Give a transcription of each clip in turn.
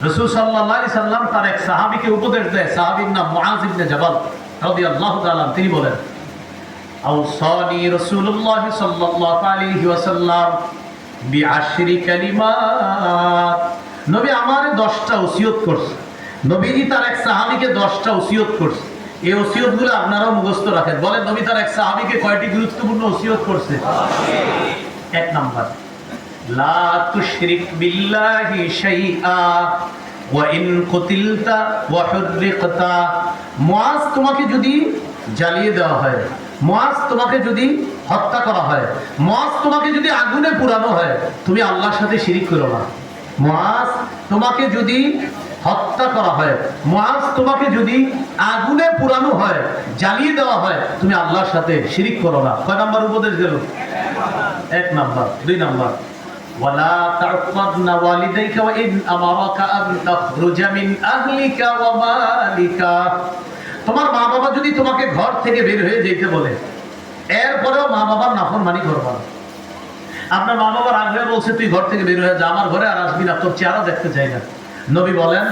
রাসূল সাল্লাল্লাহু আলাইহি সাল্লাম তার এক সাহাবীকে উপদেশ দেয়, সাহাবীর নাম মুআয ইবনে জাবাল রাদিয়াল্লাহু তাআলা। তিনি বলেন, আওসানি রাসূলুল্লাহ সাল্লাল্লাহু আলাইহি ওয়াসাল্লাম বিআশরি কালিমাত। নবী আমারে 10টা ওসিয়ত করছে। নবীজি তার এক সাহাবীকে 10টা ওসিয়ত করছে। এই ওসিয়তগুলো আপনারাও মুখস্থ রাখেন। বলেন, নবী তার এক সাহাবীকে কয়টি গুরুত্বপূর্ণ ওসিয়ত করছে? 1 নাম্বার, লা তুশরিক বিল্লাহি শাইআ ওয়া ইন কুতিলতা ওয়া হুররিকতা। মুআজ, তোমাকে যদি জ্বালিয়ে দেওয়া হয়, মুআজ তোমাকে যদি হত্যা করা হয়, মুআজ তোমাকে যদি আগুনে পোড়ানো হয়, তুমি আল্লাহর সাথে শিরিক করো না। মুআজ, তোমাকে যদি হত্যা করা হয়, মুআজ তোমাকে যদি আগুনে পোড়ানো হয়, জ্বালিয়ে দেওয়া হয়, তুমি আল্লাহর সাথে শিরিক করো না। কয় নাম্বার উপদেশ গেল? 1 নাম্বার। 2 নাম্বার, ওয়ালা তা'খাযনা ওয়ালিদাইকা ওয়া ইন আমারাকা আন তাখরুজা মিন আহলিকা ওয়া মালিকা। তোমার মা বাবা যদি তোমাকে ঘর থেকে বের হয়ে যেতে বলে, এরপরেও মা বাবার নাফরমানি করবা না। আপনার মা বাবা রাগ হয়ে বলছে, তুই ঘর থেকে বের হয়ে যা, আমার ঘরে আর আসবি না, তোর চেহারা দেখতে চাই না। নবী বলেন,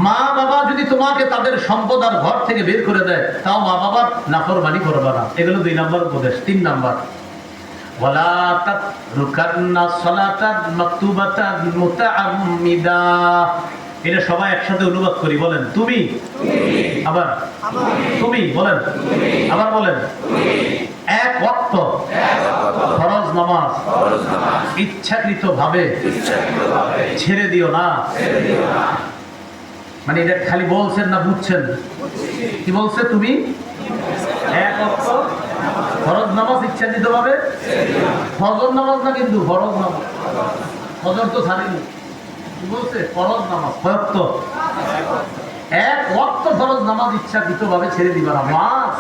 মা বাবা যদি তোমাকে তাদের সম্পদ আর ঘর থেকে বের করে দেয়, তাও মা বাবার নাফরমানি করবা না। এগুলো 2 নাম্বার উপদেশ। 3 নাম্বার, ওয়ালা তাতরুকান্না সালাতান মাকতুবাতান মুতাআম্মিদা। এটা সবাই একসাথে অনুবাদ করি। বলেন, তুমি, আবার তুমি, বলেন, আবার বলেন। 1 ওয়াক্ত ফরজ নামাজ ইচ্ছাকৃতভাবে ছেড়ে দিও না। মানে এটা খালি বলছেন না বুঝছেন? কি বলছে? তুমি 1 ওয়াক্ত ফরজ নামাজ ইচ্ছাকৃতভাবে, ফজর নামাজ না কিন্তু, ফরজ নামাজ। ফজর তো ছাড়েনি। কি বলছে? ফরজ নামাজ। কয়ক্ত? 1 ওয়াক্ত ফরজ নামাজ ইচ্ছাকৃতভাবে ছেড়ে দিবা না। মাস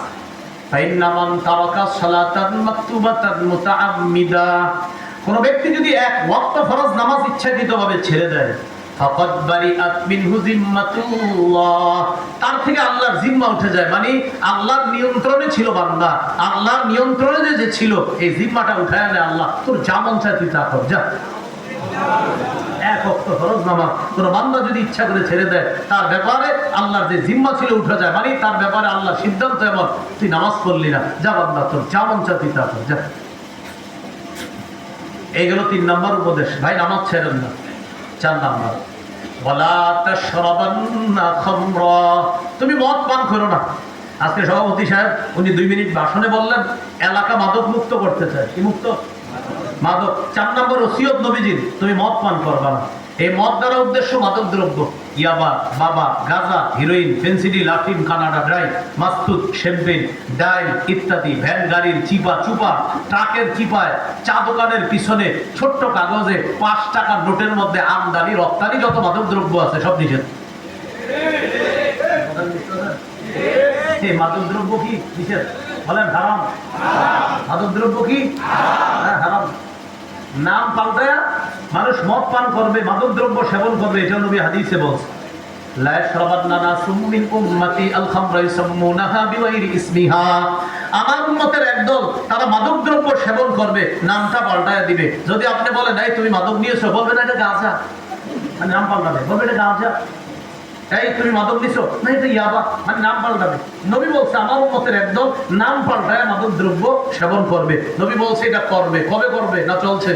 ফাইন্না মান তারাকা সালাতান মাকতুবাতান মুতাআম্মিদা। কোন ব্যক্তি যদি 1 ওয়াক্ত ফরজ নামাজ ইচ্ছাকৃতভাবে ছেড়ে দেয়, ফাকাদ বারিআত মিনহু জিম্মাতুল্লাহ, তার থেকে আল্লাহর জিম্মা উঠে যায়। মানে আল্লাহর নিয়ন্ত্রণে ছিল বান্দা, আল্লাহর নিয়ন্ত্রণে যে ছিল, এই জিম্মাটা উঠায় নেয় আল্লাহ। তোর যা মন চায় তুই তা কর, যা। 1 ওয়াক্ত ফরজ নামাজ তোর বান্দা যদি ইচ্ছা করে ছেড়ে দেয়, তার ব্যাপারে আল্লাহর যে জিম্মা ছিল উঠে যায়। মানে তার ব্যাপারে আল্লাহর সিদ্ধান্ত এমন, তুই নামাজ পড়লি না, যা বান্দা, তোর যা মন চায় তুই তা কর, যা। এইগুলো 3 নাম্বার উপদেশ। ভাই, নামাজ ছেড়েন না। 4 নাম্বার, ওয়ালা তাশরাবান্না খামরা। তুমি মদ পান করো না। আজকে সভাপতি সাহেব উনি 2 মিনিট ভাষণে বললেন এলাকা মাদক মুক্ত করতে চায়। কি মুক্ত? মাদক। 4 নম্বর ওসিয়ত নবীজির, তুমি মদ পান করবা না। এই মদ দ্বারা উদ্দেশ্য মাদক দ্রব্য, ইয়াবা, বাবা, গাঁজা, হিরোইন, ফেন্সিডিল, আফিম, কানাডা ড্রাই, মাস্তুত, শ্যাম্পেন, ডাইল ইত্যাদি। ভ্যান গাড়ির চিপা চুপা, ট্রাকের চিপায়, চা দোকানের পিছনে ছোট্ট কাগজে 5 টাকার নোটের মধ্যে আমদানি রপ্তানি যত মাদক দ্রব্য আছে সব নিষেধ। এই মাদক দ্রব্য কি নিষেধ? বলেন, হারাম। মাদক দ্রব্য কি? হ্যাঁ, হারাম। নাম পাল্টায়া মানুষ মদ পান করবে, মাদক দ্রব্য সেবন করবে, এটা নবী হাদিসে বলছে। লা ইয়াশরাবান্না নাসুম মিন উম্মতি আল খামরা ইয়াসমুনাহা বিগাইরি ইসমিহা। আমার উম্মতের একদল তারা মাদক দ্রব্য সেবন করবে, নামটা পাল্টায়া দিবে। যদি আপনি বলেন, এই তুমি মাদক নিয়েছো, বলবে না এটা গাঁজা, মানে নাম পাল্টাবে, বলবে এটা গাঁজা। এই তুমি মাদক নিছো, না এটা ইয়াবা, মানে নাম পাল্টাবে। নবী বলছে আমার উম্মতের একদল নাম পাল্টায় মাদক দ্রব্য সেবন করবে। নবী বলছে এটা করবে। কবে করবে? না চলছে?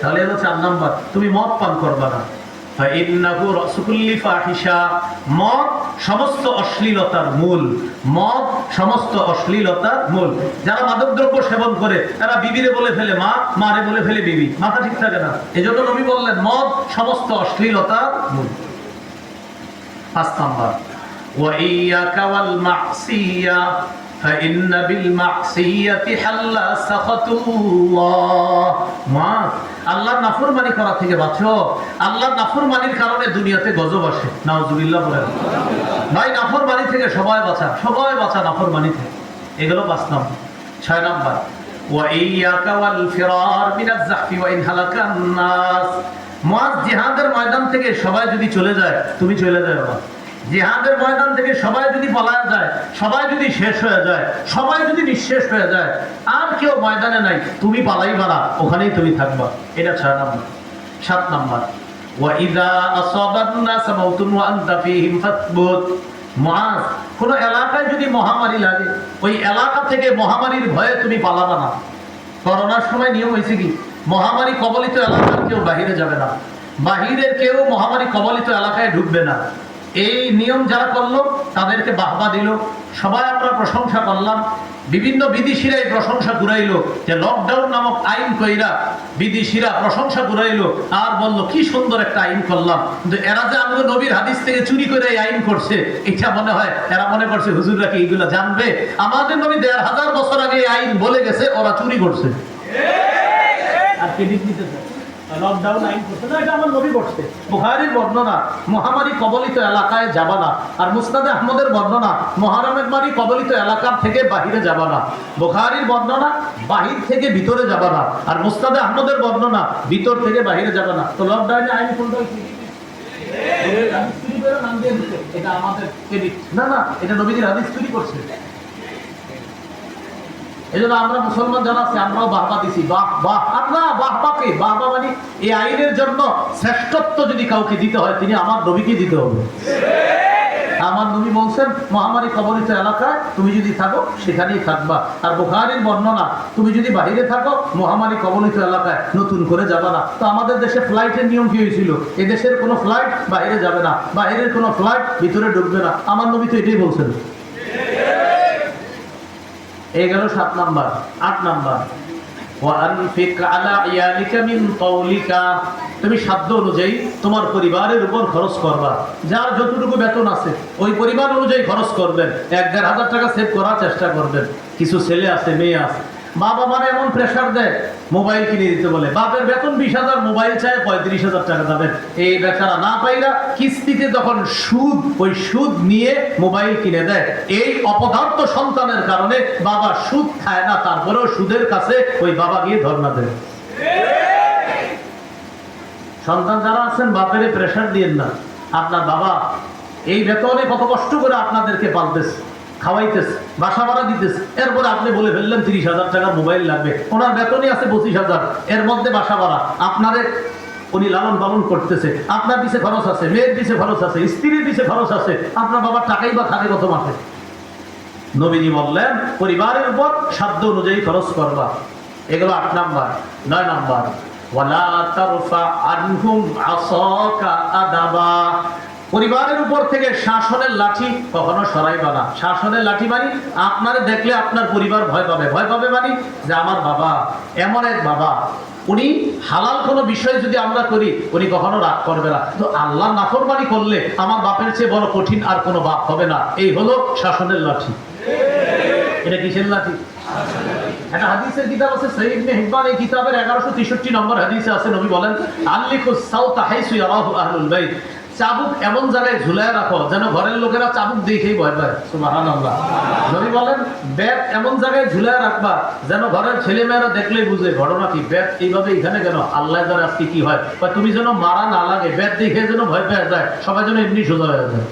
তাহলে এটা 4 নাম্বার, তুমি মদ পান করবা না। ফাইন্নাহু রাসু কুল্লি ফাহিশা। মদ সমস্ত অশ্লীলতার মূল। মদ সমস্ত অশ্লীলতার মূল। যারা মাদক দ্রব্য সেবন করে তারা বিবিরে বলে ফেলে মা, মারে বলে ফেলে বিবি। মাথা ঠিক থাকে না। এজন্য নবী বললেন মদ সমস্ত অশ্লীলতার মূল। 5 নাম্বার, ওয়া ইয়াকা ওয়াল মাসিয়া ফাইন্না বিল মাসিয়াতি হাল্লা সাখাতুল্লাহ। মা, আল্লাহর নাফরমানি করা থেকে বাঁচো। আল্লাহর নাফরমানির কারণে দুনিয়াতে গজব আসে। নাউজুবিল্লাহ বলেন। ভাই, নাফরমানি থেকে সবাই বাঁচা, সবাই বাঁচা নাফরমানি থেকে। এগুলো 5 নাম্বার। 6 নাম্বার, ওয়া ইয়াকা ওয়াল ফিরার মিনাজ যাহফি ওয়া ইন হালাকান নাস। মুআজ, জিহাদের ময়দান থেকে সবাই যদি চলে যায়, তুমি চলে যাও না। জিহাদের ময়দান থেকে সবাই যদি পালায় যায়, সবাই যদি শেষ হয়ে যায়, সবাই যদি নিঃশেষ হয়ে যায়, আর কেউ ময়দানে নাই, তুমি পালাইবা না, ওখানেই তুমি থাকবা। এটা 6 নাম্বার। 7 নাম্বার, وإذا أصاب الناس موت وأنت فيهم فاثبت। মুআজ, কোন এলাকায় যদি মহামারী লাগে, ওই এলাকা থেকে মহামারীর ভয়ে তুমি পালাবা না। করোনার সময় নিয়ম হয়েছে কি, মহামারী কবলিত এলাকার কেউ বাহিরে যাবে না, বাহিরের কেউ মহামারী কবলিত এলাকায় ঢুকবে না। এই নিয়ম যারা করলো তাদেরকে বাহবা দিল, সবাই আমরা প্রশংসা করলাম। বিভিন্ন বিদেশিরা এই প্রশংসা ঘুরাইলো যে লকডাউন নামক আইন কইরা বিদেশিরা প্রশংসা ঘুরাইলো আর বললো কি সুন্দর একটা আইন করলাম। কিন্তু এরা যে আমাদের নবীর হাদিস থেকে চুরি করে এই আইন করছে, এটা মনে হয় এরা মনে করছে হুজুররা কি এইগুলা জানবে। আমাদের নবী ১৫০০ বছর আগে এই আইন বলে গেছে, ওরা চুরি করছে আর ক্রেডিট নিতে চায়। লকডাউন আইন করছে না, এটা আমার নবী করছে। বুখারীর বর্ণনা, মহামারী কবলিত এলাকায় যাবা না। আর মুসনাদে আহমদের বর্ণনা, মহারমের মারি কবলিত এলাকার থেকে বাহিরে যাবা না। বুখারীর বর্ণনা, বাহির থেকে ভিতরে যাবা না। আর মুসনাদে আহমদের বর্ণনা, ভিতর থেকে বাহিরে যাবা না। তো লকডাউনে আইন কোনটা? এটা আমাদের ক্রেডিট না, না, এটা নবীজির হাদিস চুরি করছে। এই জন্য আমরা মুসলমান যারা আছি আমরাও বাহবা দিছি। বাহ বাহ, আপনার বাহবাকে বাহবা মানে এই আইনের জন্য শ্রেষ্ঠত্ব যদি কাউকে দিতে হয়, তিনি আমার নবীকে দিতে হবে। আমার নবী বলছেন মহামারী কবলিত এলাকায় তুমি যদি থাকো সেখানেই থাকবা। আর বুখারীর বর্ণনা, তুমি যদি বাহিরে থাকো মহামারী কবলিত এলাকায় নতুন করে যাবা না। তো আমাদের দেশে ফ্লাইটের নিয়ম কি হয়েছিল? এ দেশের কোনো ফ্লাইট বাইরে যাবে না, বাইরের কোনো ফ্লাইট ভিতরে ঢুকবে না। আমার নবী তো এটাই বলছেন। এই গেল 7 নাম্বার। 8 নাম্বার, ওয়ানফিক আলা ইয়ালিকা মিন কওলিকা, তুমি সাধ্য অনুযায়ী তোমার পরিবারের উপর খরচ করবা। যার যতটুকু বেতন আছে ওই পরিবার অনুযায়ী খরচ করবেন। ১-১.৫০০ টাকা সেভ করার চেষ্টা করবেন। কিছু ছেলে আছে, মেয়ে আছে, বাবা মানে এমন প্রেশার দেয় মোবাইল কিনে দিতে বলে। বাপের বেতন ২০,০০০, মোবাইল চায় ৩৫,০০০ টাকা দামের। এই বেচারা না পাইরা কিস্তিতে তখন সুদ, ওই সুদ নিয়ে মোবাইল কিনে দেয়। এই অপদার্থ সন্তানের কারণে বাবা সুদ খায় না, তারপরেও সুদের কাছে ওই বাবা গিয়ে ধর্ণা দেয়। সন্তান যারা আছেন বাপের প্রেশার দিয়েন না। আপনার বাবা এই বেতনে কত কষ্ট করে আপনাদেরকে পালতেছে, খাওয়াইতেছে, বাসা ভাড়া দিতেছে, এরপরে আপনি বলে ফেললেন ৩০,০০০ টাকা মোবাইল লাগবে। ওনার বেতনই আছে ২৫,০০০, এর মধ্যে বাসা ভাড়া, আপনারে উনি লালন পালন করতেছে, আপনার পিছে খরচ আছে, মেয়ের পিছে খরচ আছে, স্ত্রীর পিছে খরচ আছে, আপনার বাবার টাকাই বা থাকে কত মাসে। নবীজি বললেন পরিবারের উপর সাধ্য অনুযায়ী খরচ করবা। এগুলো 8 নাম্বার। 9 নাম্বার, ওয়ালা তারফা আনহুম আসাকা আদাবা, পরিবারের উপর থেকে শাসনের লাঠি কখনো সরাইবা না। শাসনের লাঠি মানে আপনারে দেখলে আপনার পরিবার ভয় পাবে। ভয় পাবে মানে যে আমার বাবা এমন এক বাবা, উনি হালাল কোনো বিষয় যদি আমরা করি উনি কখনো রাগ করবে না। তো আল্লাহ নাফরমানি করলে আমার বাপের চেয়ে বড় কঠিন আর কোনো বাপ হবে না। এই হলো শাসনের লাঠি। এটা কিসের লাঠি? একটা হাদিসের কিতাব আছে সহিহ ইবনে হিব্বান, এই কিতাবের 1163 নম্বর হাদিসে আছে, নবী বলেন আল্লিকুস সাউতা হাইসু ইয়ারাহু আহলুল বাইত, চাবুক এমন জায়গায় ঝুলায় রাখো যেন ঘরের লোকেরা চাবুক দেখেই ভয় পায়। সুবহানাল্লাহ। নবী বলেন ব্যাট এমন জায়গায় ঝুলায় রাখবা যেন ঘরের ছেলে মেয়েরা দেখলেই বুঝে ঘটনা কি। ব্যাট এইভাবে এখানে কেন, আল্লাহ জানে আজকে কি হয়। বা তুমি যেন মারা না লাগে, ব্যাট দেখে যেন ভয় পেয়ে যায়, সবাই যেন এমনি সোজা হয়ে যায়।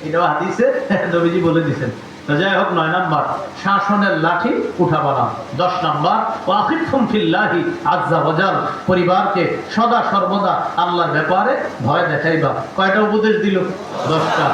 এটাও হাদিসে নবীজি বলে দিচ্ছেন। তো যাই হোক, 9 নাম্বার, শাসনের লাঠি উঠাবা না। 10 নাম্বার, ওয়াকিফহুম ফিল্লাহি আযজা ওয়াজাল, পরিবারকে সদা সর্বদা আল্লাহর ব্যাপারে ভয় দেখাইবা। কয়টা উপদেশ দিল? 10টা।